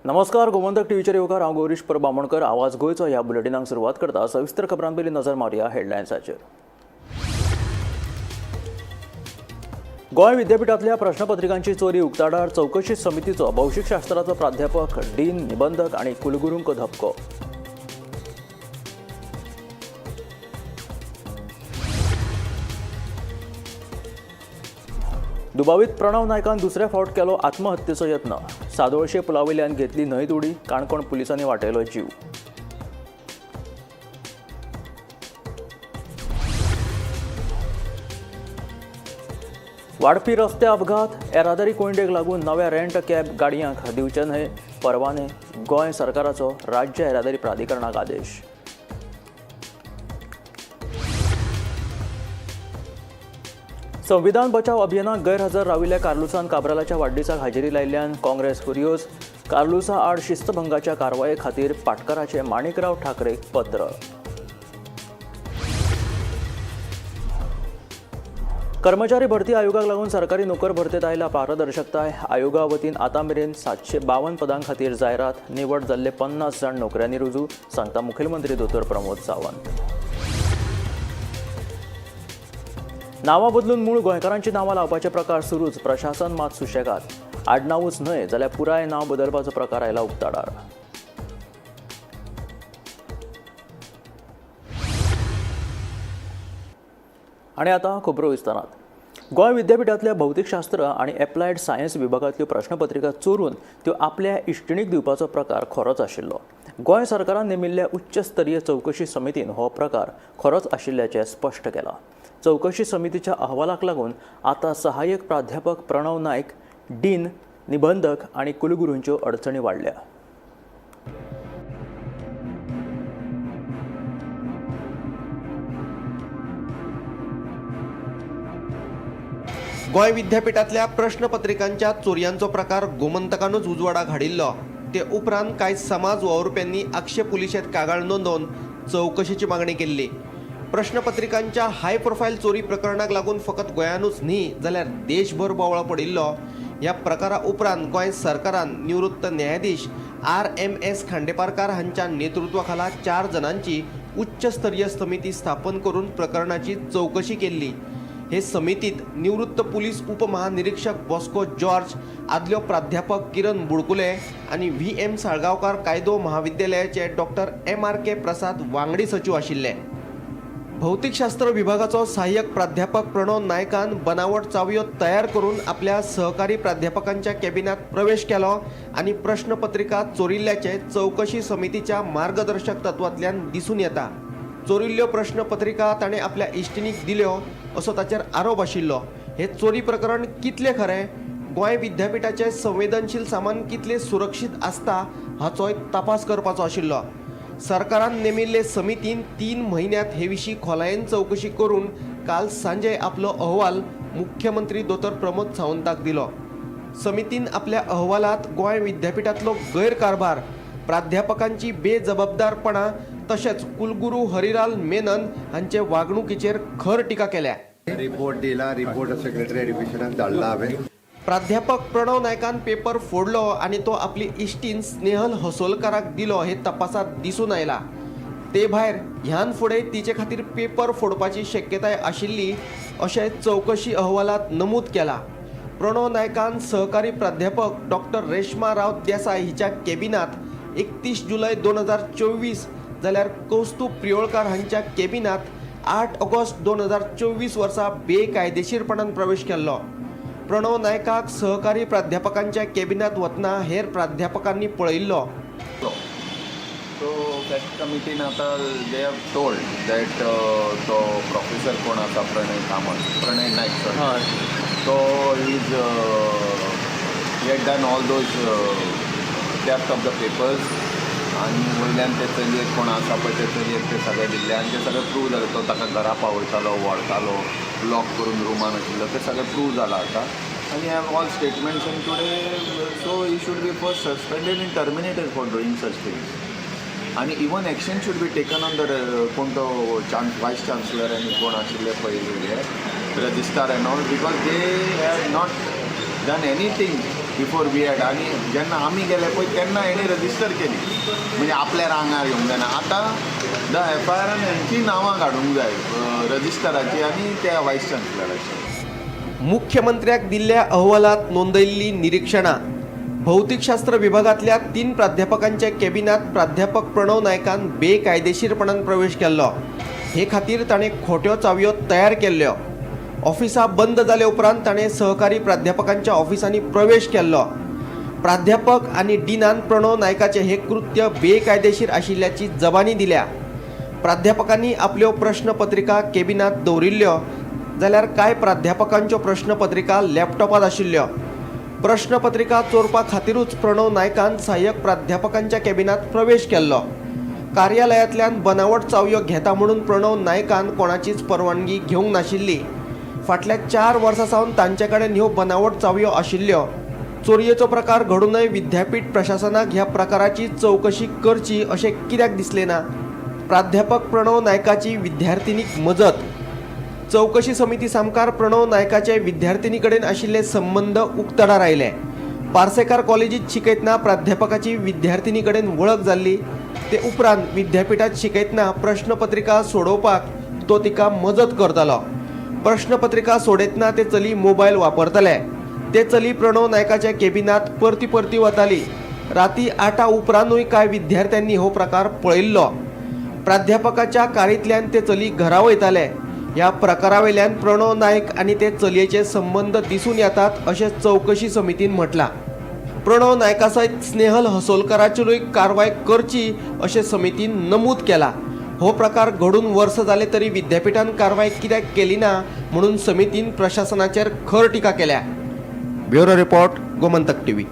नमस्कार, गोमंतक टीव्हीचेर येवकार हांव गौरीश परबामणकर. आवाज गोयचो ह्या बुलेटिनाक सुरवात करता. सविस्तर खबरां पयलीं नजर मारया हेडलायन्साचेर. गोंय विद्यापीठांतल्या प्रश्नपत्रिकांची चोरी उक्ताडार चवकशी समितीचो भौशीकशास्त्राचो प्राध्यापक, डीन, निबंधक आनी कुलगुरूंक धपको. दुबावीत प्रणव नायकान दुसऱ्या फावट केलो आत्महत्येचो यत्न. सादोळशे पुलावयल्यान घेतली न्हंयत उडी, काणकोण पुलिसांनी वाटयलो जीव. वाडपी रस्ते अपघात, येरादारी कोंडेक लागून नव्या रेंट कॅब गाडयांक दिवचे न्हय परवाने. गोंय सरकाराचो राज्य येरादारी प्राधिकरणाक आदेश. संविधान बचाव अभियानाक गैरहजर राविल्ल्या कार्लुसान काब्रालाच्या वाडदिसाक हाजेरी लायिल्ल्यान काँग्रेस फुर्योज. कार्लुसा आड शिस्तभंगाच्या कारवाये खातीर पाटकराचे माणिकराव ठाकरेक पत्र. कर्मचारी भरती आयोगाक लागून सरकारी नोकर भरतेत आयला पारदर्शकताय. आयोगा वतीन आतां मेरेन 752 पदां खातीर जायरात. निवड जाल्ले 50 जाण नोकऱ्यांनी रुजू, सांगता मुखेलमंत्री दोतोर प्रमोद सावंत. नांवां बदलून मूळ गोंयकारांची नांवां लावपाचे प्रकार सुरूच. प्रशासन मात सुशेगाद. आडनांवूच न्हय जाल्यार पुराय नांव बदलपाचो प्रकार आयला उक्ताडार. आनी आतां खबरो विस्तारांत. गोंय विद्यापीठांतल्या भौतीकशास्त्र आनी एप्लायड सायन्स विभागांतल्यो प्रश्नपत्रिका चोरून त्यो आपल्या इश्टिणीक दिवपाचो प्रकार खरोच आशिल्लो. गोंय सरकारान नेमिल्ल्या उच्चस्तरीय चवकशी समितीन हो प्रकार खरोच आशिल्ल्याचें स्पश्ट केलां. चवकशी समितीच्या अहवालाक लागून आतां सहाय्यक प्राध्यापक प्रणव नायक, डीन, निबंधक आनी कुलगुरूंच्यो अडचणी वाडल्या. गोंय विद्यापीठांतल्या प्रश्नपत्रिकांच्या चोरयांचो प्रकार गोमंतकानूच उजवाडाक हाडिल्लो. ते उपरांत कांय समाज वावुरप्यांनी आक्षेप पुलिशेंत कागाळ नोंदोवन चवकशेची मागणी केल्ली. प्रश्नपत्रिकांच्या हाय प्रोफायल चोरी प्रकरणाक लागून फकत गोंयानूच न्ही जाल्यार देशभर बोवळो पडिल्लो. ह्या प्रकारा उपरांत गोंय सरकारान निवृत्त न्यायाधीश RMS खांडेपारकार हांच्या नेतृत्वा खाला 4 जाणांची उच्चस्तरीय समिती स्थापन करून प्रकरणाची चवकशी केल्ली. हे समितीत निवृत्त पुलीस उपमहानिरीक्षक बॉस्को जॉर्ज, आदल्यो प्राध्यापक किरण बुडकुले आनी VM साळगांवकार कायदो महाविद्यालयाचे डॉक्टर MRK प्रसाद वांगडी सचिव आशिल्ले. भौतिकशास्त्र विभागाचो सहाय्यक प्राध्यापक प्रणव नायकान बनावट चावयो तयार करून आपल्या सहकारी प्राध्यापकांच्या कॅबिनात प्रवेश केलो आनी प्रश्नपत्रिका चोरिल्ल्याचे चवकशी समितीच्या मार्गदर्शक तत्वांतल्यान दिसून येता. चोरिल्ल्यो प्रश्नपत्रिका ताणें आपल्या इश्टिणीक दिल्यो असो ताचेर आरोप आशिल्लो. हे चोरी प्रकरण कितले खरें? गोंय विद्यापीठाचें संवेदनशील सामान कितले सुरक्षीत आसता हाचोय तपास करपाचो आशिल्लो. सरकारान नेमिल्ले समितीन 3 म्हयन्यांत हे विशीं खोलायेन चवकशी करून काल सांजे आपलो अहवाल मुख्यमंत्री दोतोर प्रमोद सावंताक दिलो. समितीन आपल्या अहवालात गोंय विद्यापीठांतलो गैरकारभार, प्राध्यापकांची बेजबाबदारपणां तशेंच कुलगुरू हरिलाल मेनन हांचे वागणुकीचेर खर टिका केल्या. रिपोर्ट दिला, रिपोर्ट सेक्रेटरी एड्युकेशनाक धाडला हांवें. प्राध्यापक प्रणव नायकान पेपर फोडलो आनी तो आपली इश्टीण स्नेहल हसोलकाराक दिलो हे तपासात दिसून आयला. ते भायर ह्यान फुडें तिचे खातीर पेपर फोडपाची शक्यताय आशिल्ली अशें चवकशी अहवालात नमूद केला. प्रणव नायकान सहकारी प्राध्यापक डॉक्टर रेश्मा राव देसाय हिच्या कॅबिनात 31 जुलय 2024 जाल्यार कौस्तुभ प्रियोळकार हांच्या कॅबिनात 8 ऑगस्ट 2024 वर्सा बेकायदेशीरपणान प्रवेश केल्लो. प्रणव नायकाक सहकारी प्राध्यापकांच्या कॅबिनात वतना हेर प्राध्यापकांनी पळयिल्लो. सो दॅट कमिटीन आतां दे हॅव टोल्ड दॅट तो प्रोफेसर कोण आसा प्रणय नायक सर, तो is head done all those depth of the papers आनी वयल्यान ते चलयेक कोण आसा पळय ते चलयेक ते सगळें दिल्ले आनी ते सगळें प्रूव जालें. तो ताका घरा पावयतालो, व्हरतालो, लॉक करून रुमान आशिल्लो, ते सगळें प्रूव जालां आतां. आनी have all statements in today. So he should be first suspended in terminated for doing such things. आनी even action should be taken on the कोण तो वायस चान्सलर आनी कोण आशिल्ले पळय registrar and all, because they have not done anything before we had आणि जेन्ना आमी गेले पळय तेन्ना हेणी रजिस्टर केली म्हणजे आपल्या रांगार येवंक जायना. आतां द एफआयआरान हेंची नांवां काडूंक जाय रजिस्टराची आनी त्या वायस चान्सलराची. मुख्यमंत्र्याक दिल्ल्या अहवालात नोंदयल्ली निरीक्षणां. भौतिकशास्त्र विभागातल्या 3 प्राध्यापकांच्या कॅबिनात प्राध्यापक प्रणव नायकान बेकायदेशीरपणान प्रवेश केल्लो. हे खातीर ताणें खोट्यो चावयो तयार केल्ल्यो. ऑफिसां बंद जाले उपरांत ताणें सहकारी प्राध्यापकांच्या ऑफिसांनी प्रवेश केल्लो. प्राध्यापक आनी डिनान प्रणव नायकाचे हे कृत्य बेकायदेशीर आशिल्ल्याची जबानी दिल्या. प्राध्यापकांनी आपल्यो प्रश्नपत्रिका कॅबिनात दवरिल्ल्यो जाल्यार कांय प्राध्यापकांच्यो प्रश्नपत्रिका लॅपटॉपात आशिल्ल्यो. प्रश्नपत्रिका चोरपा खातीरूच प्रणव नायकान सहाय्यक प्राध्यापकांच्या कॅबिनात प्रवेश केल्लो. कार्यालयांतल्यान बनावट चावयो घेता म्हणून प्रणव नायकान कोणाचीच परवानगी घेवंक नाशिल्ली. फाटल्या 4 वर्सां सावन तांचे कडेन ह्यो बनावट चावयो आशिल्ल्यो. चोरयेचो प्रकार घडूनय विद्यापीठ प्रशासनाक ह्या प्रकाराची चवकशी करची अशें कित्याक दिसलें ना? प्राध्यापक प्रणव नायकाची विद्यार्थिनीक मजत. चौकशी समिती सामकार प्रणव नायकाचे विद्यार्थिनी कडेन आशिल्ले संबंध उक्तडार आयले. पार्सेकार कॉलेजीत शिकयतना प्राध्यापकाची विद्यार्थिनी कडेन वळख जाल्ली. ते उपरांत विद्यापीठात शिकयतना प्रश्नपत्रिका सोडोवपाक तो तिका मजत करतालो. प्रश्नपत्रिका सोडयतना ते चली मोबायल वापरताले. ते चली प्रणव नायकाच्या कॅबिनात परती वताली. राती 8 उपरांतूय कांय विद्यार्थ्यांनी हो प्रकार पळयल्लो. प्राध्यापकाच्या कारींतल्यान ते चली घरा वयताले. ह्या प्रकारावेल्यान प्रणव नायक आनी ते चलयेचे संबंध दिसून येतात अशें चौकशी समितीन म्हटलां. प्रणव नायका सयत स्नेहल हसोलकराचेरूय कारवाय करची अशें समितीन नमूद केलां. हो प्रकार घडून वर्स जाले तरी विद्यापीठान कारवाय कित्याक केली ना म्हणून समितीन प्रशासनाचेर खर टिका केल्या. Bureau report, Gomantak TV.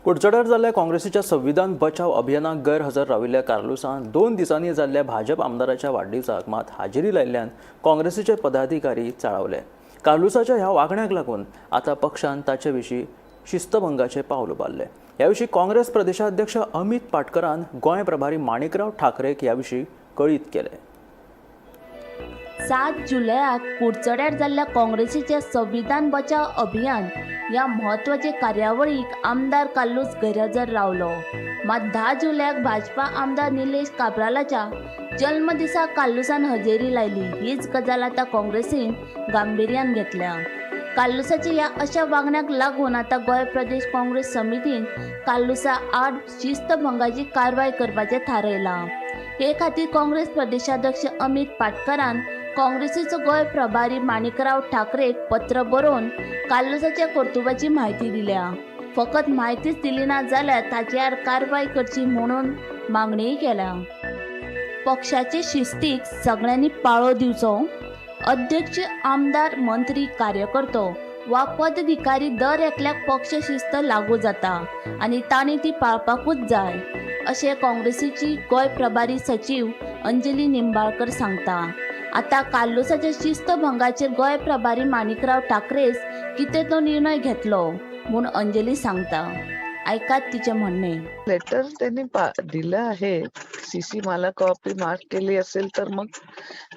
कुडचड्यार जाल्ल्या काँग्रेसीच्या संविधान बचाव अभियानाक गैरहजर राविल्ल्या कार्लुसान 2 दिसांनी जाल्ल्या भाजप आमदाराच्या वाडदिवसाक मात हाजेरी लायिल्ल्यान काँग्रेसीचे पदाधिकारी चाळवले. कार्लुसाच्या ह्या वागण्याक लागून आतां पक्षान ताचे विशीं शिस्तभंगाचे पावल उबारले. ह्या विशीं काँग्रेस प्रदेशाध्यक्ष अमित पाटकरान गोंय प्रभारी माणिकराव ठाकरेक ह्या विशीं कळीत केले. 7 जुलयाक कुडचड्यार जाल्ल्या काँग्रेसीचे संविधान बचाव अभियान ह्या म्हत्वाचे कार्यावळीक आमदार काल्लूस गैरहजर रावलो. मात 10 जुलयाक भाजपा आमदार निलेश काब्रालाच्या जल्मदिसाक काल्लूसान हजेरी लायली. हीच गजाल आतां काँग्रेसीन गांभीर्यान घेतल्या. काल्लूसाच्या ह्या अशा वागण्याक लागून आतां गोंय प्रदेश काँग्रेस समितीन काल्लूसा आड शिस्तभंगाची कारवाय करपाचें थारायलां. हे खातीर काँग्रेस प्रदेशाध्यक्ष अमित पाटकरान काँग्रेसीचो गोंय प्रभारी माणिकराव ठाकरेक पत्र बरोवन काल्लूसाच्या कर्तुबाची म्हायती दिल्या. फकत म्हायतीच दिली ना जाल्यार ताचे आड कारवाय करची म्हणून मागणीय केल्या. पक्षाचे शिस्तीक सगळ्यांनी पाळो दिवचो. अध्यक्ष, आमदार, मंत्री, कार्यकर्तो वा पदाधिकारी दर एकल्याक पक्ष शिस्त लागू जाता आनी तांणी ती पाळपाकूच जाय अशें काँग्रेसीची गोंय प्रभारी सचिव अंजली निंबाळकर सांगता. आतां काल्लूसाच्या शिस्तभंगाचेर गोंय प्रभारी माणिकराव ठाकरेस कितें तो निर्णय घेतलो म्हूण अंजली सांगता. ऐकात तिचे म्हणणे. लेटर त्यांनी दिलं आहे. सीसी मला कॉपी मार्क केली असेल तर मग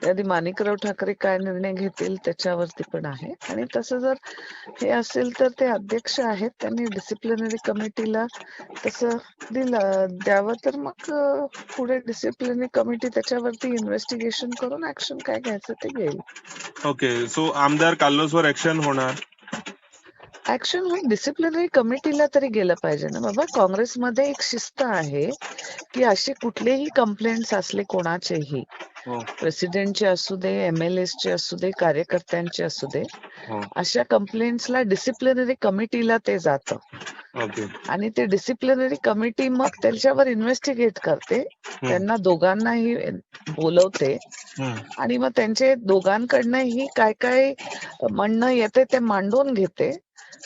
त्याआधी माणिकराव ठाकरे काय निर्णय घेतील त्याच्यावरती पण आहे. आणि तसं जर हे असेल तर ते अध्यक्ष आहेत, त्यांनी डिसिप्लिनरी कमिटीला तसं द्यावं तर मग पुढे डिसिप्लिनरी कमिटी त्याच्यावरती इन्व्हेस्टिगेशन करून ऍक्शन काय घ्यायचं ते घेईल. ओके, सो आमदार काल्लोसवर ऍक्शन होणार? ऍक्शन होईल. डिसिप्लिनरी कमिटीला तरी गेलं पाहिजे ना बाबा. काँग्रेसमध्ये एक शिस्त आहे की असे कुठलेही कंप्लेंट्स असले कोणाचेही, प्रेसिडेंटचे असू दे, MLAचे असू दे, कार्यकर्त्यांचे असू दे, अशा कंप्लेंट्सला डिसिप्लिनरी कमिटीला ते जातं. आणि ते डिसिप्लिनरी कमिटी मग त्याच्यावर इन्व्हेस्टिगेट करते, त्यांना दोघांनाही बोलवते आणि मग त्यांचे दोघांकडनंही काय काय म्हणणं येते ते मांडून घेते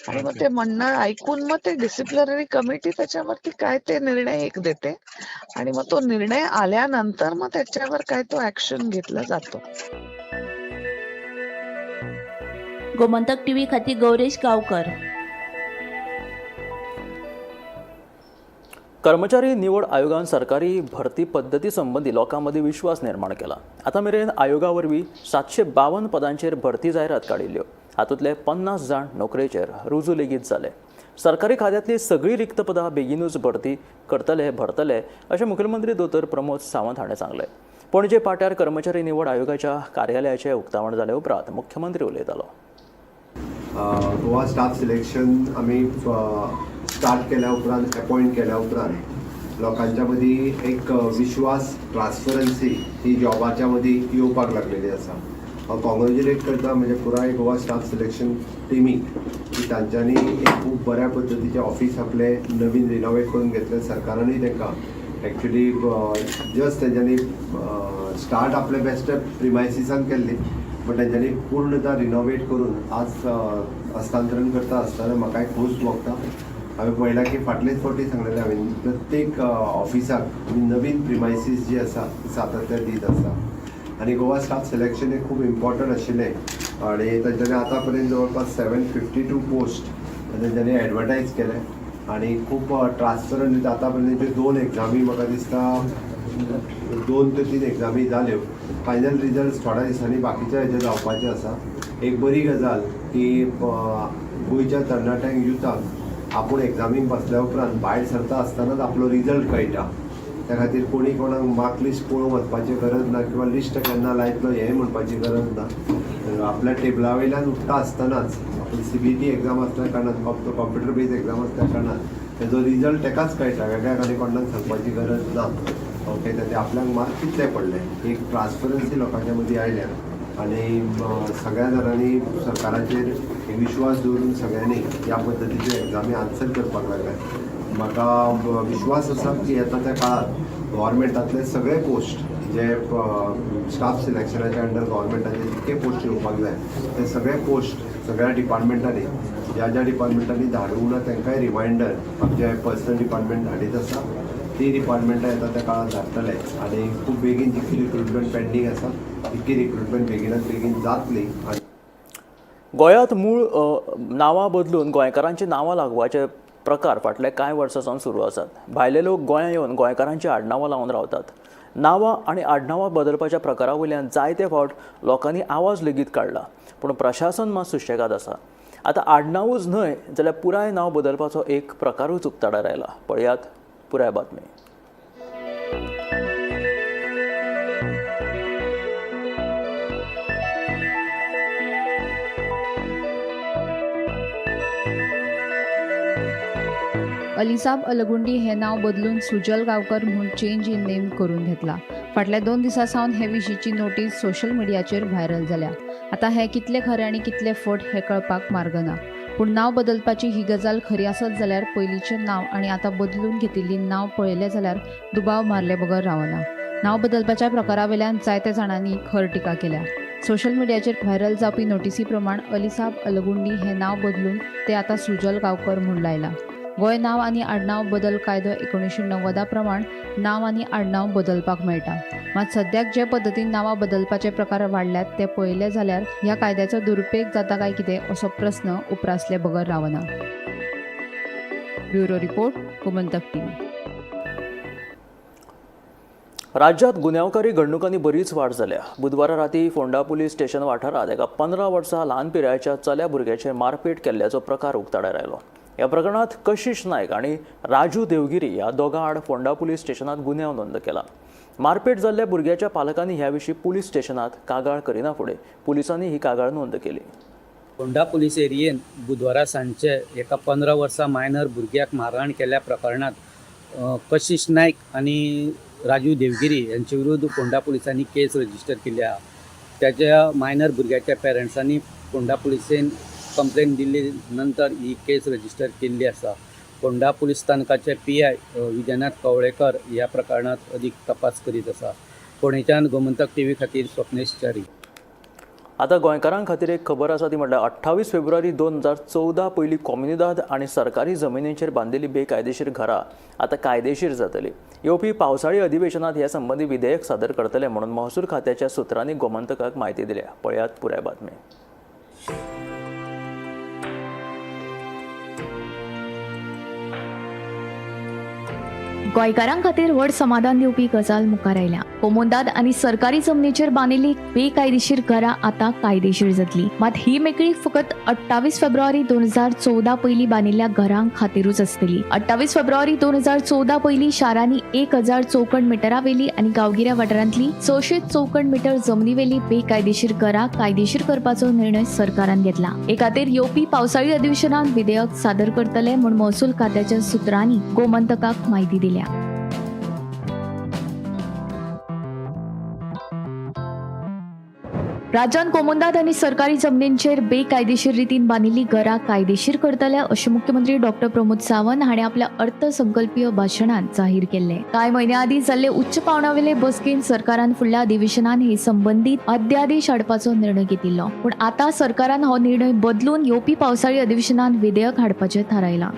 आणि मग ते म्हणणं ऐकून मग ते डिसिप्लिनरी कमिटी त्याच्यावरती काय ते निर्णय एक देते आणि मग तो निर्णय आल्यानंतर मग त्याच्यावर काय तो ऍक्शन घेतला जातो. गोमंतक टीव्ही खातीर गौरेश गावकर. कर्मचारी निवड आयोगान सरकारी भरती पद्दती संबंधी लोकांमध्ये विश्वास निर्माण केला. आता मेरेन आयोगा वरवीं 752 पदांचेर भरती जायरात काडिल्ल्यो. हातूंतले 50 जाण नोकरेचेर रुजू लेगीत जाले. सरकारी खात्यांतली सगळीं रिक्त पदां बेगीनूच भरती भरतले अशें मुखेलमंत्री दोतोर प्रमोद सावंत हाणें सांगलें. पणजे पाट्यार कर्मचारी निवड आयोगाच्या कार्यालयाचें उक्तावण जाले उपरांत मुख्यमंत्री उलयतालो. गोवा स्टाफ सिलेक्शन आम्ही स्टार्ट केल्या उपरांत अपॉइंट केल्या उपरांत लोकांच्या मदीं एक विश्वास ट्रान्सपरन्सी ही जॉबाच्या मदीं येवपाक लागलेली आसा. हांव कॉंग्रेच्युलेट करता म्हणजे पुराय गोवा स्टाफ सिलेक्शन टिमीक की तांच्यांनी एक खूब बऱ्या पद्दतीचें ऑफिस आपले नवीन रिनोवेट करून घेतलें. सरकारानूय तांकां एक्चुली जस्ट तेंच्यांनी स्टार्ट आपले बेस्ट प्रिमायसिसान केल्ली बट तेंच्यांनी पूर्णतः रिनोवेट करून आज हस्तांतरण करता आसतना म्हाका एक खोस भोगता. हांवें पळयलां की फाटलेच फावटी सांगलेलें हांवें प्रत्येक ऑफिसाक नवीन प्रिमायसीस जी आसा ती सातत्य दीत आसा आनी गोवा स्टाफ सिलेक्शन हे खूब इम्पॉर्टंट आशिल्लें आनी तेंच्यांनी आतां पर्यंत जवळपास 752 पोस्ट तेंच्यांनी एडवर्टायज केले आनी खूब ट्रान्सपरंट आतां पर्यंत 2 एग्जामी म्हाका दिसता 2 ते 3 एग्जामी जाल्यो. फायनल रिजल्ट थोड्या दिसांनी बाकीच्या हेजे जावपाचे आसा. एक बरी गजाल की गोंयच्या तरणाट्यांक युथाक आपूण एग्जामीक बसल्या उपरांत भायर सरता आसतनाच आपलो रिजल्ट कळटा. त्या खातीर कोणी कोणाक मार्क लिस्ट पळोवंक वचपाची गरज ना किंवा लिस्ट केन्ना लायतलो हें म्हणपाची गरज ना. आपल्या टेबला वयल्यान उठता आसतनाच आपूण CBT एग्जाम आसल्या कारणान फक्त कॉम्प्युटर बेज एग्जाम आसल्या कारणान तेजो रिजल्ट ताकाच कळटा. वेगळ्याक आनी कोणाक सांगपाची गरज ना. ओके ते आपल्याक मार्क कितले पडले एक ट्रान्सपरन्सी लोकांच्या मदीं आयल्या आनी सगळ्या जाणांनी सरकाराचेर एक विश्वास दवरून सगळ्यांनी ह्या पद्दतीच्यो एग्जामी आन्सर करपाक लागल्या. म्हाका विश्वास आसा की येता त्या काळात गव्हर्मेंटातले सगळे पोस्ट जे स्टाफ सिलेक्शनाच्या अंडर गव्हर्मेंटाचे जितके पोस्ट येवपाक जाय ते सगळे पोस्ट सगळ्या डिपार्टमेंटांनी ज्या डिपार्टमेंटांनी धाडूंक ना तांकांय रिमायंडर आमचे पर्सनल डिपार्टमेंट धाडीत आसा. ती डिपार्टमेंटां येता त्या काळात धाडटले आनी खूब बेगीन जितकी रिक्रुटमेंट पेंडींग आसा तितकी रिक्रुटमेंट बेगीनात बेगीन जातली. गोंयांत मूळ नांवां बदलून गोंयकारांची नांवां लागवाचे प्रकार फाटले कांय वर्सांसावन सुरू आसात. भायले लोक गोंयांत येवन गोंयकारांची आडनांवां लावन रावतात. नांवां आनी आडनांवां बदलपाच्या प्रकारा वयल्यान जायते फावट लोकांनी आवाज लेगीत काडला पूण प्रशासन मात सुशेगाद आसा. आतां आडनांवूच न्हय जाल्यार पुराय नांव बदलपाचो एक प्रकारूच उक्ताडार आयला. पळयात पुराय बातमी. अलिसाब अलगुंडी हे नाव बदलून सुजल गांवकर म्हूण चेंज इन नेम करून घेतला. फाटल्या 2 दिसां सावन हे विशींची नोटीस सोशल मिडियाचेर व्हायरल जाल्या. आतां हे कितले खरे आनी कितले फट हे कळपाक मार्ग ना. पूण नांव बदलपाची ही गजाल खरी आसत जाल्यार पयलींचें नांव आनी आतां बदलून घेतिल्ली नांव पळयलें जाल्यार दुबाव मारले बगर रावना. नांव बदलपाच्या प्रकारा वयल्यान जायत्या जाणांनी खर टिका केल्या. सोशल मिडियाचेर व्हायरल जावपी नोटीसी प्रमाण अलिसाब अलगुंडी हे नांव बदलून ते आतां सुजल गांवकर म्हूण लायला. गोंय नांव आनी आडनांव बदल कायदो 1990 प्रमाण नांव आनी आडनांव बदलपाक मेळटा. मात सद्याक जे पद्दतीन नांवां बदलपाचे प्रकार वाडल्यात ते पळयले जाल्यार ह्या कायद्याचो दुरुपेग जाता काय कितें असो प्रस्न उपरासले बगर रावना. Bureau report, Gomantak TV. राज्यांत गुन्यांवकारी घडणुकांनी बरीच वाड जाल्या. बुधवारा राती फोंडा पुलीस स्टेशन वाठारांत एका 15 वर्सां ल्हान पिरायेच्या चल्या भुरग्याचेर मारपेट केल्ल्याचो प्रकार उक्ताडार आयलो. ह्या प्रकरणात कशिश नायक आनी राजू देवगिरी ह्या दोगां आड फोंडा पुलीस स्टेशनात गुन्यांव नोंद केला. मारपेट जाल्ल्या भुरग्याच्या पालकांनी ह्या विशीं पुलीस स्टेशनात कागाळ करिना फुडें पुलिसांनी ही कागाळ नोंद केली. फोंडा पुलीस एरियेन बुधवारा सांजचे एका 15 वर्सां मायनर भुरग्याक मारहाण केल्या प्रकरणात कशिश नायक आनी राजू देवगिरी यांचे विरुद्ध फोंडा पुलिसांनी केस रजिस्टर केली आहा. त्याच्या मायनर भुरग्याच्या पेरंट्सांनी फोंडा पुलिसेन कंप्लेन दिल्ली नंतर ही केस रजिस्टर केल्ली आसा. फोंडा पुलीस स्थानकाचे PI विजयनाथ कवळेकर ह्या प्रकरणात अदीक तपास करीत आसा. फोंडेच्यान गोमंतक टीव्ही खातीर स्वप्नेश च्यारी. आतां गोंयकारां खातीर एक खबर आसा ती म्हटल्यार 28 फेब्रुवारी 2014 पयलीं कॉम्युनिदाद आनी सरकारी जमिनींचेर बांदिल्लीं बेकायदेशीर घरां आतां कायदेशीर जातलीं. येवपी पावसाळी अधिवेशनात ह्या संबंधी विधेयक सादर करतले म्हणून महसूल खात्याच्या सुत्रांनी गोमंतकाक म्हायती दिल्या. पळयात पुराय बातमी. गोंयकारां खातीर व्हड समाधान दिवपी गजाल मुखार आयल्या. कोमुंदाद आनी सरकारी जमनीचेर बांदिल्ली बेकायदेशीर घरां आतां कायदेशीर जातली. मात ही मेकळी फकत 28 फेब्रुवारी 2014 पयलीं बांदिल्ल्या घरां खातीरूच आसतली. 28 फेब्रुवारी 2014 पयलीं शारांनी 1000 चौखण मिटरा वेली आनी गांवगिऱ्या वाठारांतली 600 चौखण मिटर जमनी वेली बेकायदेशीर घरां कायदेशीर करपाचो निर्णय सरकारान घेतला. हे खातीर येवपी पावसाळी अधिवेशनात विधेयक सादर करतले म्हूण महसूल खात्याच्या सुत्रांनी गोमंतकाक म्हायती दिल्या. राज्यान कोमुंदाद आनी सरकारी जमनींचेर बेकायदेशीर रितीन बांदिल्ली घरां कायदेशीर करतले अशें मुख्यमंत्री डॉ. प्रमोद सावंत हाणें आपल्या अर्थसंकल्पीय भाशणांत जाहीर केल्लें. कांय म्हयन्या आदीं जाल्ले उच्च पांवड्यावेले बसकेंत सरकारान फुडल्या अधिवेशनात हे संबंदीत अध्यादेश हाडपाचो निर्णय घेतिल्लो. पूण आतां सरकारान हो निर्णय बदलून येवपी पावसाळी अधिवेशनात विधेयक हाडपाचें थारायलां.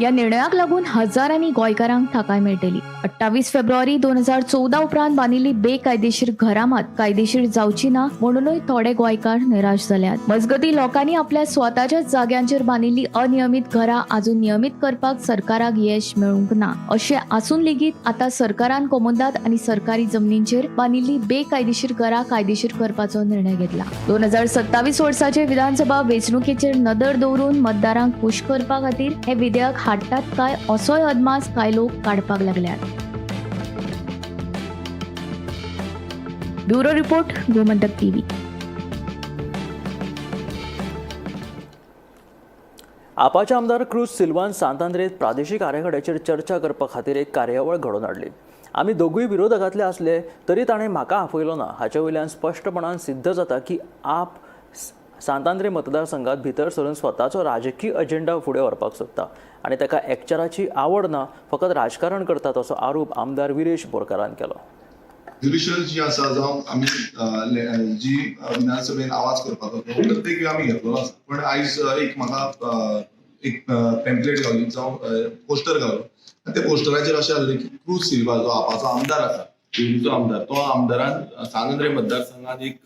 या निर्णयाक लागून हजारांनी गोंयकारांक थाकाय मेळटली. 28 फेब्रुवारी 2014 उपरांत बांदिल्ली बेकायदेशीर घरां मात कायदेशीर जावची ना म्हणूनय थोडे गोंयकार निराश जाल्यात. मजगतीं लोकांनी आपल्या स्वताच्या जाग्यांचेर बांदिल्ली अनियमीत घरां आजून नियमीत करपाक सरकाराक येश मेळूंक ना. अशें आसून लेगीत आतां सरकारान कोमुंदाद आनी सरकारी जमनींचेर बांदिल्ली बेकायदेशीर घरां कायदेशीर करपाचो निर्णय घेतला. 2027 वर्साचे विधानसभा वेंचणुकेचेर नदर दवरून मतदारांक खूश करपा खातीर हे विधेयक हाडटात काय असोय अदमास कांय लोक काडपाक लागल्यात. Bureau report, Gomantak TV. आपाचे आमदार क्रूज सिल्वान सांतांद्रेत प्रादेशीक आराखड्याचेर चर्चा करपा खातीर एक कार्यावळ घडोवन हाडली. आमी दोगूय विरोधकांतले आसले तरी ताणें म्हाका आपयलो ना. हाचे वयल्यान स्पश्टपणान सिद्ध जाता की आप सांतांद्रे मतदारसंघात भितर सरून स्वताचो राजकीय अजेंडा फुडें व्हरपाक सोदता आनी ताका एकचाराची आवड ना, फकत राजकारण करतात असो आरोप आमदार विरेश बोरकारान केलो. डिव्हिजन जी आसा जावं आमी जी विधानसभेन आवाज करपाचो तो प्रत्येक आमी घेतलो आसा. पण आयज एक म्हाका एक पॅम्पलेट गावली जावं पोस्टर गावलो. त्या पोस्टराचेर अशें आसलें की क्रूज सिल्वा जो आपाचो आमदार आसा, पयलींचो आमदार, तो आमदारान सांतांद्रे मतदारसंघात एक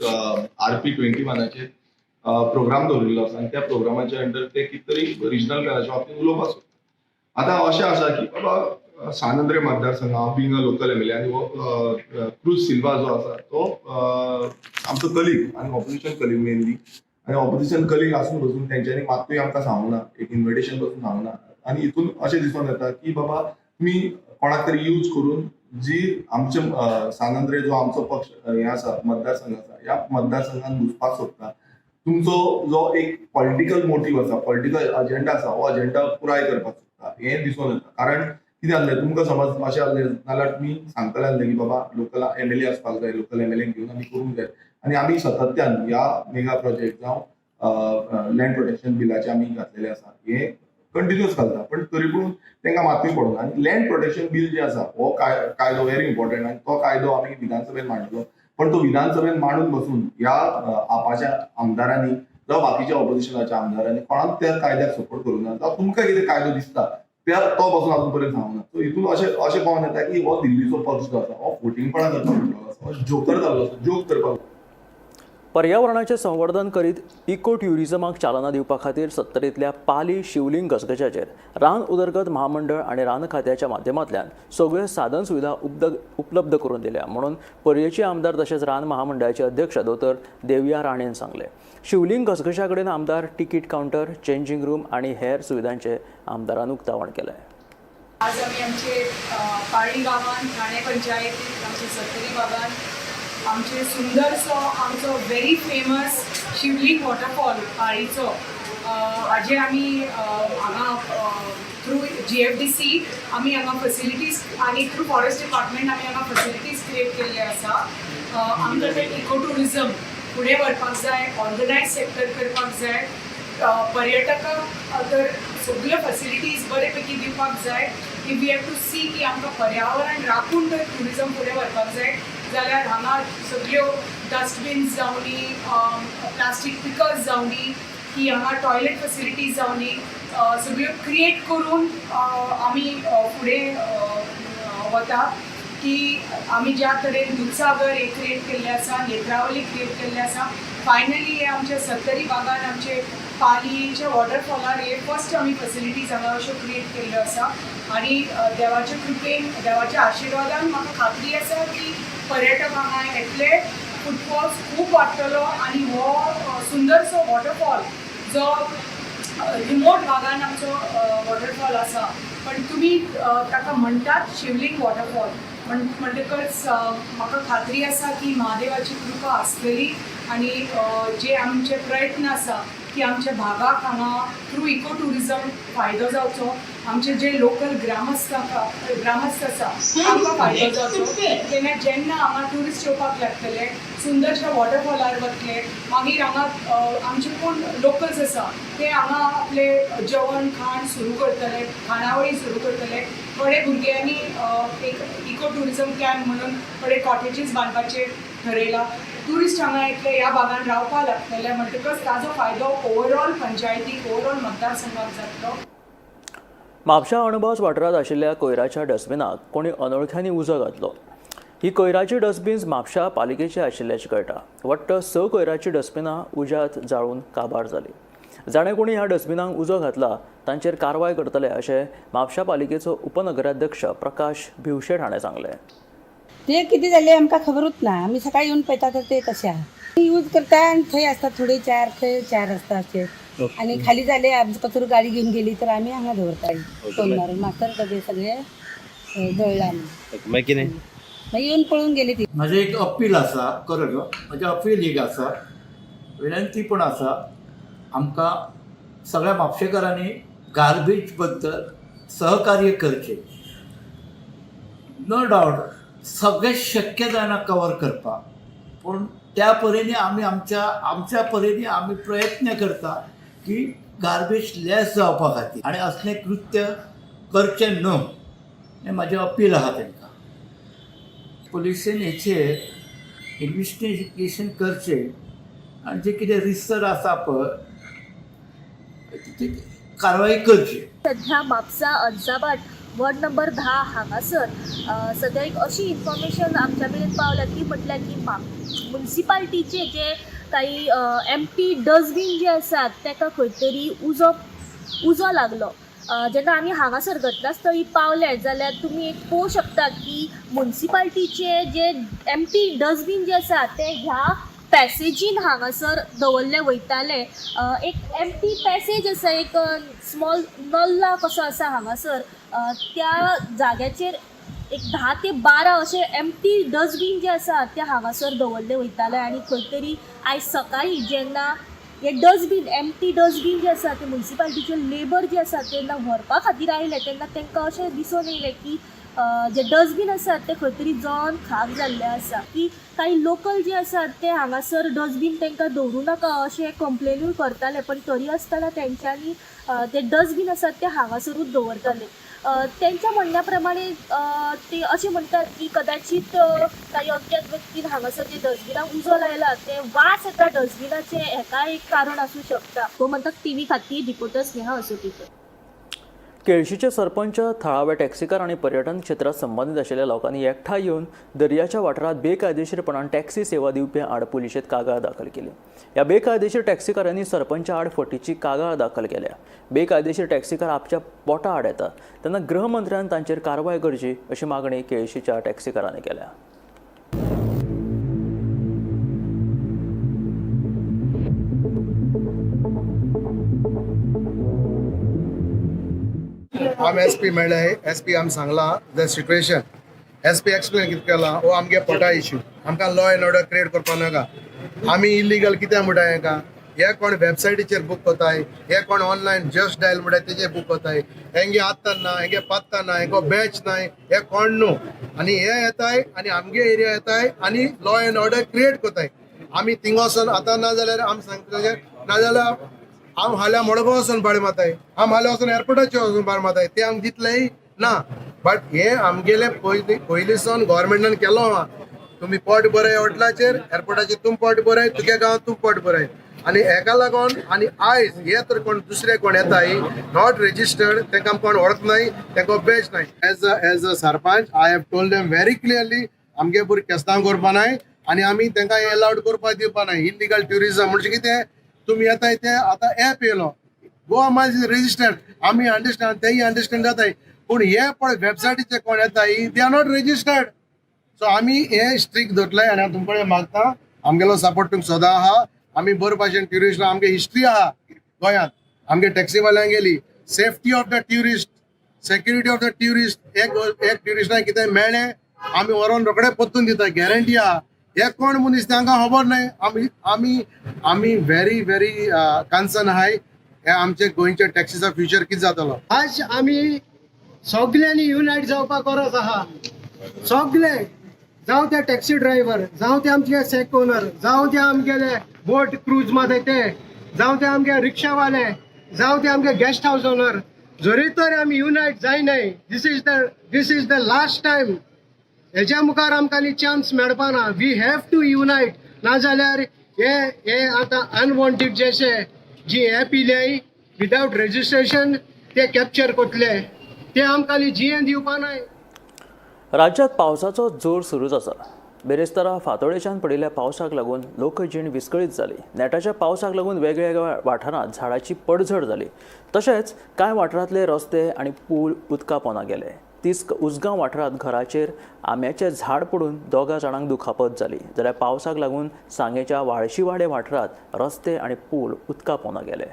RP21 प्रोग्राम दवरिल्लो आसा आनी त्या प्रोग्रामाच्या अंडर ते कितें तरी रिजनल प्लॅनाच्या बाबतींत उलोवपाक सोदता. आतां अशें आसा की बाबा सांतांद्रे मतदारसंघ हांव बिंग अ लोकल MLA आनी हो क्रूज सिल्वा जो आसा तो आमचो कलीग आनी ऑपोजिशन कलीग मेनली, आनी ऑपोजिशन कलीग आसून बसून तेंच्यांनी मात्तूय आमकां सांगूंक ना, एक इन्विटेशन बसून सांगूंक ना. आनी हितून अशें दिसून येता की बाबा तुमी कोणाक तरी यूज करून जी आमचे सांतांद्रे जो आमचो पक्ष हे आसा मतदारसंघ आसा ह्या मतदारसंघान घुसपाक सोदता. तुमचो जो एक पॉलिटिकल मोटीव आसा, पॉलिटिकल अजेंडा आसा, हो अजेंडा पुराय करपाक सोदता हें दिसून येता. कारण कितें जालें तुमकां समज अशें जालें जाल्यार तुमी सांगतले आसले की बाबा लोकल MLA आसपाक जाय, लोकल MLA घेवन आमी करूंक जाय. आनी आमी सातत्यान ह्या मेगा प्रोजेक्ट जावं लँड प्रोटेक्शन बिलाचे आमी घातलेले आसा, हे कंटिन्यूअस घालता. पण तरी पूण तांकां मातूय पडना. आनी लँड प्रोटेक्शन बील जे आसा हो कायदो व्हेरी इम्पॉर्टंट आनी तो कायदो आमी विधानसभेन मांडलो. पण तो विधानसभेन मांडून बसून ह्या आपाच्या आमदारांनी जावं बाकीच्या ऑपोजिशनाच्या आमदारांनी कोणाक त्या कायद्याक सपोर्ट करूंक ना. जावं तुमकां कितें कायदो दिसता तो पासून अजून पर्यंत सांगूंक ना. सो हितून अशें कळोन येता की हो दिल्लीचो पक्ष जो आसा हो फोटिंगपणां करपाक लागलो आसा, हो जोकर जाल्लो आसा, जोक करपाक. पर्यावरणाचें संवर्धन करीत इको ट्युरिझमाक चालना दिवपा खातीर सत्तरींतल्या पाली शिवलिंग घसघश्याचेर रान उदरगत महामंडळ आनी रान खात्याच्या माध्यमांतल्यान सगळ्यो साधन सुविधा उपलब्ध करून दिल्या म्हणून पर्येचे आमदार तशेंच रान महामंडळाचे अध्यक्ष दोतोर देवया राणेन सांगलें. शिवलिंग घसघश्या कडेन आमदार तिकीट कावंटर, चेंजिंग रूम आनी हेर सुविधांचें आमदारान उक्तावण केलें. आज आमी आमचे पाळी गांवांत ठाणे पंचायतींत आमचे सत्तरी भागांत आमचे सुंदरसो आमचो व्हेरी फेमस शिवलिंग वॉटरफॉल पाळीचो हाजे आमी हांगा थ्रू GFDC आमी हांगा फॅसिलिटीज आनी थ्रू फॉरेस्ट डिपार्टमेंट आमी हांगा फॅसिलिटीज क्रिएट केल्ले आसा. आमकां ते इको टुरिझम फुडें व्हरपाक जाय, ऑर्गनायज सेक्टर करपाक जाय, पर्यटकांक तर सगळ्यो फॅसिलिटीज बरे पैकी दिवपाक जाय. वी हॅव टू सी की आमकां पर्यावरण राखून जर टुरिझम फुडें व्हरपाक जाय जाल्यार हांगा सगळ्यो डस्टबिन्स जावनी, प्लास्टीक पिकर्स जावनी, की हांगा टॉयलेट फॅसिलिटीज जावनी, सगळ्यो क्रिएट करून आमी फुडें वता. की आमी ज्या तरेन दूधसागर हे क्रिएट केल्ले आसा, नेत्रावली क्रिएट केल्ले आसा, फायनली हे आमचे सत्तरी भागान आमचे पालयेच्या वॉटरफॉलार हे फर्स्ट आमी फॅसिलिटीज हांगा अश्यो क्रिएट केल्ल्यो आसा आनी देवाच्या कृपेन देवाच्या आशिर्वादान म्हाका खात्री आसा की पर्यटक हांगा येतले, फुटफॉल्स खूब वाडटलो आनी हो सुंदरसो वॉटरफॉल जो रिमोट भागान आमचो वॉटरफॉल आसा पण तुमी ताका म्हणटात शिवलिंग वॉटरफॉल म्हणटकच म्हाका खात्री आसा की महादेवाची कृपा आसतली आनी जे आमचे प्रयत्न आसा की आमच्या भागाक हांगा थ्रू इको टुरिजम फायदो जावचो, आमचे जे लोकल ग्रामस्थ आसा तांकां फायदो जावचो, तेन्ना जेन्ना हांगा ट्युरिस्ट येवपाक लागतले, सुंदरशा वॉटरफॉलार वतले, मागीर हांगा आमचे कोण लोकल्स आसा ते हांगा आपले जेवण खाण सुरू करतले, खाणावळी सुरू करतले. थोडे भुरग्यांनी एक इको टुरिजम कॅम्प म्हणून थोडे कॉटेजीस बांदपाचे ठरयला. ट्युरिस्ट हांगा येतले, ह्या भागान रावपाक लागतले म्हणटकच ताजो फायदो ओवरऑल पंचायतीक, ओवरऑल मतदारसंघाक जातलो. म्हापशा अणभस वाठारांत आशिल्ल्या कोयराच्या डस्टबिनाक कोणी अनवळख्यांनी उजो घातलो. ही कोयराची डस्टबिन्स म्हापशा पालिकेची आशिल्ल्याचे कळटा. वट्ट 6 कोयराची डस्टबिनां उज्यांत जाळून काबार जाली. जाणें कोणी ह्या डस्टबिनांक उजो घातला तांचेर कारवाय करतले अशें म्हापशा पालिकेचो उपनगराध्यक्ष प्रकाश भिवशेट हाणें सांगलें. ते किती झाले आमकां खबरूच ना. आमी सकाळी येवन पळयता तर ते तशें आहा. यूज करता आनी थंय आसता थोडे चार, थंय चार आसता अशे. आनी खाली जाले आमचो कचरो गाडी घेवन गेली तर आमी हांगा दवरताय फोन मारून. मास्तर डबे सगळे जळला आमी. मागीर येवन पळोवन गेली ती. म्हजें एक अपील आसा, खरें म्हजें अपील एक आसा, विनंती पण आसा, आमकां सगळ्या म्हापशेकारांनी गार्बेज बद्दल सहकार्य करचें. नो डावट सगळें शक्य जायना कवर करपाक, पूण त्या परीने आमी आमच्या परीने आमी प्रयत्न करता की गार्बेज लेस जावपा खातीर आनी असलें कृत्य करचें न्हू हें म्हाजें अपील आहा तांकां. पुलिसेन हेचेर इन्व्हेस्टिगेशन करचें आनी जे कितें रिसर आसा पळय कारवाई करची. सध्या म्हापसा अंसाबाट वॉर्ड नंबर 10 हांगासर सध्या एक अशी इन्फॉर्मेशन आमच्या मेरेन पावल्या ती म्हटल्यार की म्युन्सिपाल्टीचे जे काही एम्प्टी डस्टबीन जे आसात ताका खंय तरी उजो लागलो. जेन्ना आमी हांगासर घटनास्थळी पावले जाल्यार तुमी एक पळोवंक शकता की म्युन्सिपाल्टीचे जे एम्प्टी डस्टबीन जे आसा ते ह्या पॅसेजीन हांगासर दवरले वयताले. एक एम्प्टी पॅसेज आसा, एक स्मॉल नल्ला कसो आसा हांगासर. त्या जाग्याचेर एक 10 ते 12 अशे एम्प्टी डस्टबीन जे आसा ते हांगासर दवरले वयताले आनी खंय तरी आयज सकाळी जेन्ना हे डस्टबीन एम्प्टी डस्टबीन जे आसा ते म्युन्सिपाल्टीचे लेबर जे आसा तेन्ना व्हरपा खातीर आयले तेन्ना तांकां अशें दिसून येयलें की जे डस्टबीन आसात ते खंय तरी जळोन खाक जाल्ले आसा. की काही लोकल जे आसात ते हांगासर डस्टबीन तांकां दवरूं नाका अशें कंप्लेनूय करताले, पण तरी आसतना तेंच्यांनी जे डस्टबीन आसात ते हांगासरूच दवरताले. त्यांच्या म्हणण्या प्रमाणे ते असे म्हणतात की कदाचित काही अज्ञात व्यक्तीन हांगासर जे डस्टबिनाक उजो लायला ते वास येता डस्टबिनाचे हेका एक कारण आसूं शकता. तो म्हणतात टीव्ही खातीर रिपोर्टर स्नेहा असोटीकर. केळशीचे सरपंच, थळावे टॅक्सीकार आणि पर्यटन क्षेत्रात संबंधित असलेल्या लोकांनी एकठांय येऊन दर्याच्या वाठारात बेकायदेशीरपणान टॅक्सी सेवा दिवपी आड पुलिशेत कागाळ दाखल केली. या बेकायदेशीर टॅक्सीकारांनी सरपंचा आड फटीची कागाळ दाखल केल्या. बेकायदेशीर टॅक्सीकार आपच्या पोटा आड येतात तेन्ना गृहमंत्र्यान तांचेर कारवाय करची अशी मागणी केळशीच्या टॅक्सीकारांनी केल्या. आमी एसपी मेळ्ळे, एसपी आमी सांगला द सिच्युएशन. एसपी एक्सप्लेन कितें केलां, हो आमगे पोटा इश्यू, आमकां लॉ एंड ऑर्डर क्रिएट करपा नाका. आमी इलिगल कित्याक म्हणटा हेका, हे कोण वेबसायटीचेर बूक कोताय, हे कोण ऑनलायन जस्ट डायल म्हणटा तेजेर बूक कोताय, हेंगे आत्ता ना, हेंगे पत्ता ना, हेंगो बॅच नाय, हे कोण न्हू. आनी हे येताय आनी आमगे एरिया येताय आनी लॉ एंड ऑर्डर क्रिएट कोताय. आमी थिंगा वचोन आतां ना जाल्यार आमी सांगता, ना जाल्यार आम हाल्या मडगांव वचून भाडे माताय, आम हाल्या वचून एअरपोर्टाचेर वचून भाडे माताय, ते आमकां दितलेय ना. बट हे आमगेले पयलींसून गव्हर्मेंटान केलो आहा. तुमी पोट बरय हॉटेलाचेर, एअरपोर्टाचेर तुम पोट बरय, तुगे गांवांत तुम पोट बरय. आनी हेका लागून आनी आयज हे तर कोण दुसरे कोण येताय नॉट रेजिस्टर्ड, तांकां कोण वळखनाय, तांकां बॅच नाय. As a sarpanch I have told them very clearly आमगे भुरगे केस्तांव करपा नाय आनी आमी तांकां अलाउड करपा दिवपा नाय. इलिगल ट्युरिजम म्हणजे कितें, तुम्ही येताय ते आता ऍप येयलो गोवा मायल्स इज रजिस्टर्ड आम्ही अंडरस्टँड तेही अंडरस्टँड जाताय पूण हे पळय वेबसायटीचे कोण येताय they are not registered so आम्ही हे स्ट्रिक्ट धरलंय आणि हांव तुमचे मागता आमगेलो सपोर्ट तुमकां सदां आहा आम्ही बरे भाशेन ट्युरिस्ट आमगे हिस्ट्री आहा गोंयांत आमगे टॅक्सीवाल्यांक गेली safety of the tourist security of the tourist एक ट्युरिस्टांक कितें मेळ्ळें आमी व्हरोन रोखडे पोत्तून दिता गॅरंटी आहा हे कोण मनीस तांकां खबर न्हय आमी व्हेरी व्हेरी कन्सर्न आहाय हे आमचे गोंयचे टॅक्सीचा फ्युचर कितें जातलो आज आमी सगळ्यांनी युनायट जावपाक गरज आहा सगळे जावं ते टॅक्सी ड्रायव्हर जावं ते आमचे सेक ओनर जावं ते आमगेले बोट क्रूज मध्ये ते जावं ते आमगे रिक्षावाले जावं ते आमगे गेस्ट हाऊस ओनर जरी तर आमी युनायट जायनाय दिस इज द लास्ट टायम हेज्या मुखार आमकां चान्स मेळपा ना वी हॅव टू युनायट नाजाल्यार हे आतां अनवॉन्टेड जशे जी ॲप इल्याय विदाउट रेजिस्ट्रेशन ते कॅप्चर करतले ते आमकां जियेन दिवपा नाय राज्यात पावसाचो जोर सुरूच आसा बेरेस्तारा फांतोडेच्यान पडिल्ल्या पावसाक लागून लोकजीण विस्कळीत जाली नेटाच्या पावसाक लागून वेगवेगळ्या वाठारांत झाडाची पडझड जाली तशेंच कांय वाठारांतले रस्ते आनी पूल उदका पोंदा गेले तिस्क उसगांव वाठारांत घराचेर आंब्याचें झाड पडून 2 जाणांक दुखापत जाली जाल्यार पावसाक लागून सांगेच्या वाळशीवाडे वाठारांत रस्ते आनी पूल उदका पोंदा गेले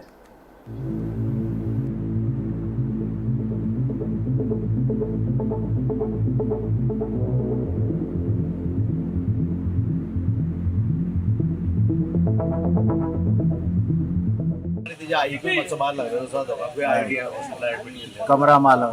कमरा माला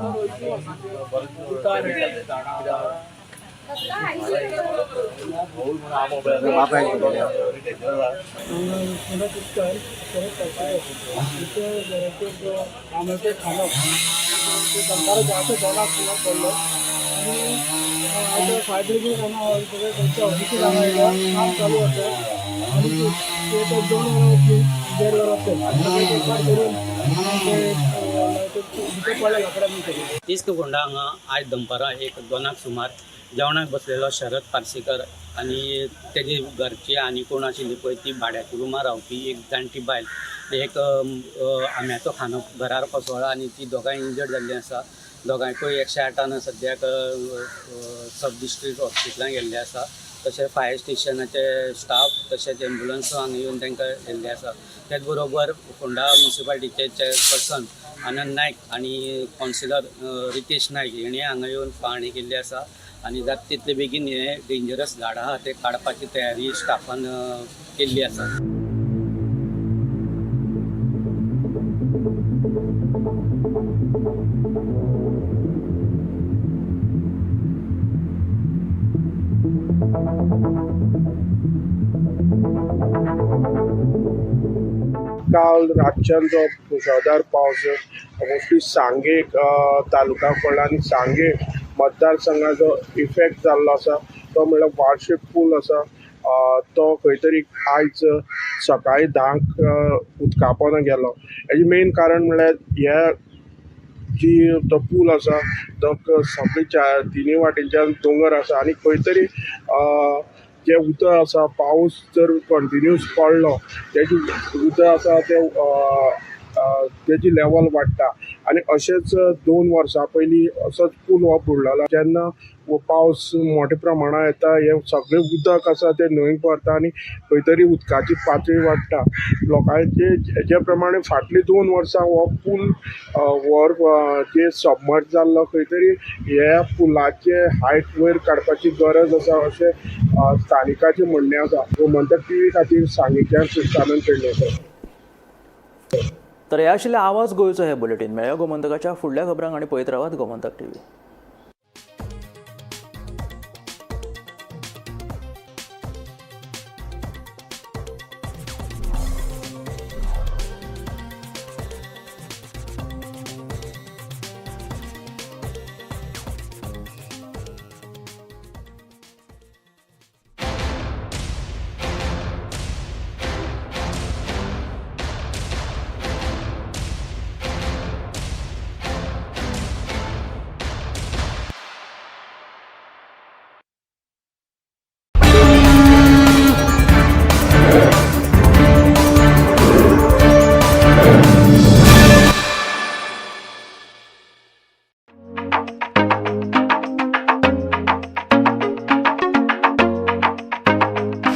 तिस्क फोंडा हांगा आयज दनपारां 1-2 सुमार जेवणाक बसलेलो शरद पार्सेकर आनी तेजे घरची आनी कोण आशिल्ली पळय ती भाड्याच्या रुमार रावपी एक जाणटी बायल एक आंब्याचो खांदो घरार कोसळ्ळो आनी ती दोगांय इंजर्ड जाल्लीं आसा दोगांयकूय 108 सद्याक सब डिस्ट्रिक्ट हॉस्पिटलांत गेल्ले आसा तशेंच फायर स्टेशनाचे स्टाफ तशेंच एम्ब्युलन्स हांगा येवन तांकां येल्ले आसा त्याच बरोबर फोंडा म्युनिसिपालिटीचे चेअरपर्सन आनंद नायक आनी कावन्सिलर रितेश नायक हेणी हांगा येवन पाहणी केल्ली आसा आनी जाता तितले बेगीन हे डेंजरस झाडां आहा ते काडपाची तयारी स्टाफान केल्ली आसा काल रातच्यान जो मुसळधार पावस मोस्टली सांगे तालुका पडला आनी सांगे मतदारसंघाचो इफेक्ट जाल्लो आसा तो म्हणल्यार वार्षिक पूल आसा तो खंय तरी आयज सकाळी 10 उदका पोंदा गेलो हेजें मेन कारण म्हणल्यार ह्या जी तो पूल आसा तो सगळे तिनूय वाटेच्यान दोंगर आसा आनी खंय तरी जे उदक आसा पावस जर कंटिन्यूस पडलो तेजी उदक आसा ते तेजी लेवल वाडटा आनी अशेंच 2 वर्सां पयलीं असोच पूल हो बुडलेलो जेन्ना पावस मोठ्या प्रमाणात येता हे सगळें उदक आसा ते न्हंयक भरता आनी खंय तरी उदकाची पातळी वाडटा लोकांचे जे प्रमाणे फाटलीं 2 वर्सां हो पूल जे सबमर्ज जाल्लो खंय तरी ह्या पुलाचे हायट वयर काडपाची गरज आसा अशें स्थानिकाचें म्हणणें आसा गोमंतक टीव्ही खातीर सांगेच्यान सुस्तानंद पेडणेकर तर हे आशिल्ले आवाज गोंयचो हे बुलेटीन मेळ्या गोमंतकाच्या फुडल्या खबरांक आनी पळयत रावात गोमंतक टीव्ही.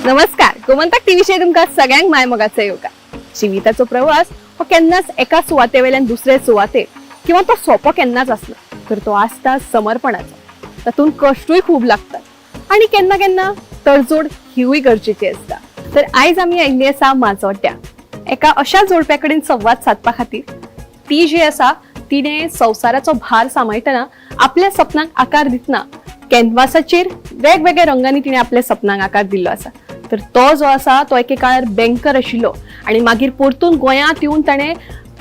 नमस्कार, गोमंतक टीव्हीचेर तुमकां सगळ्यांक माय मोगाचो येवकार. जिविताचो प्रवास हो केन्नाच एका सुवाते वयल्यान दुसरे सुवातेर किंवा तो सोंपो केन्नाच आसना, तर तो आसता समर्पणाचो. तातूंत कश्टूय खूब लागतात आनी केन्ना केन्ना तडजोड हिवूय गरजेची आसता. तर आयज आमी आयिल्ली आसा माजोड्ड्या एका अशा जोडप्या कडेन संवाद सादपा खातीर. ती जी आसा तिने संवसाराचो भार सांबाळटना आपल्या सपनांक आकार दितना कॅनवासाचेर वेगवेगळ्या रंगांनी तिने आपल्या सपनांक आकार दिल्लो आसा. तर तो जो आसा तो एके काळार बँकर आशिल्लो आनी मागीर परतून गोंयांत येवन ताणें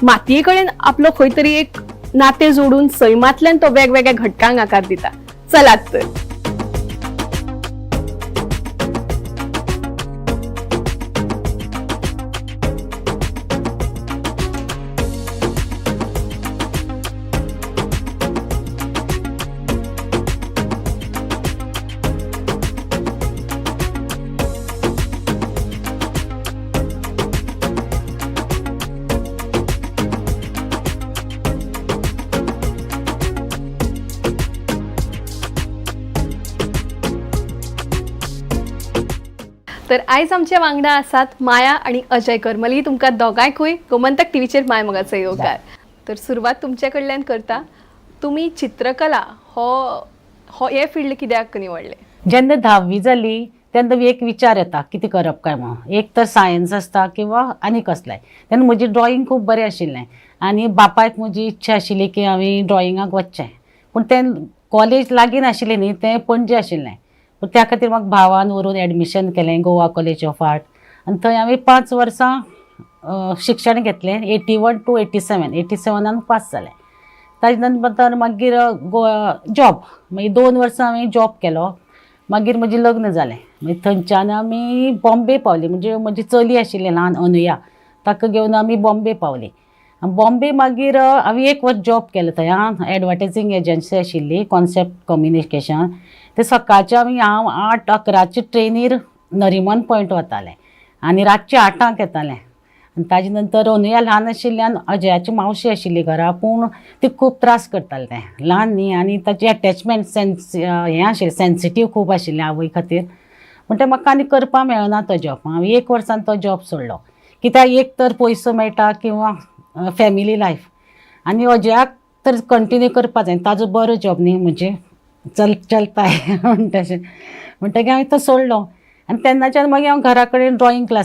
मातये कडेन आपलो खंय तरी एक नातें जोडून सैमांतल्यान तो वेगवेगळ्या घटकांक आकार दिता. चलात तर. तर आयज आमच्या वांगडा आसात माया आणि अजय करमली. तुमकां दोगांयकूय गोमंतक टीव्हीचेर माय मोगाचो येवकार. तर सुरवात तुमचे कडल्यान करता. तुमी चित्रकला हे फिल्ड कित्याक निवडले? जेन्ना 10वी जाली तेन्ना एक विचार येता कितें करप काय म्हणून. एक तर सायन्स आसता किंवा आनी कसलेंय. तेन्ना म्हजें ड्रॉइंग खूब बरें आशिल्लें आनी बापायक म्हजी इच्छा आशिल्ली की हांवें ड्रॉइंगाक वचचें. पूण तें कॉलेज लागीं नाशिल्लें न्ही, तें पणजे आशिल्लें. पूण त्या खातीर म्हाका भावान व्हरून एडमिशन केलें गोवा कॉलेज ऑफ आर्ट आनी थंय हांवें 5 वर्सां शिक्षण घेतलें. 81 to 87. 87 पास जालें. ताजे नंतर मागीर जॉब मागीर 2 वर्सां हांवें जॉब केलो. मागीर म्हजें लग्न जालें. मागीर थंयच्यान आमी बॉम्बे पावली. म्हणजे म्हजी चली आशिल्ली ल्हान अनुया, ताका घेवन आमी बॉम्बे पावली. बॉम्बे मागीर हांवें 1 वर्स जॉब केलो थंय. एडवर्टायझींग एजन्सी आशिल्ली कॉन्सेप्ट कम्युनिकेशन. ते सकाळचे हांव 8-11 ट्रेनीर नरिमन पॉयंट वतालें आनी रातचे 8 येतालें. आनी ताजे नंतर अनुया ल्हान आशिल्ल्यान अजयाची मावशी आशिल्ली घरा, पूण ती खूब त्रास करतालें. तें ल्हान न्ही आनी ताची एटॅचमेंट हें आशिल्लें, सेन्सिटीव खूब आशिल्लें आवय खातीर. म्हणटा म्हाका आनी करपा मेळना तो जॉब. हांवें 1 वर्सान तो जॉब सोडलो. कित्याक एक तर पयसो मेळटा किंवा फॅमिली लायफ. आनी अजयाक तर कंटिन्यू करपा जाय, ताजो बरो जॉब न्ही, म्हणजे चलताय म्हणटा तशें. म्हणटकीर हांवें तो सोडलो. आनी तेन्नाच्यान मागीर हांव घरा कडेन ड्रॉइंग क्लास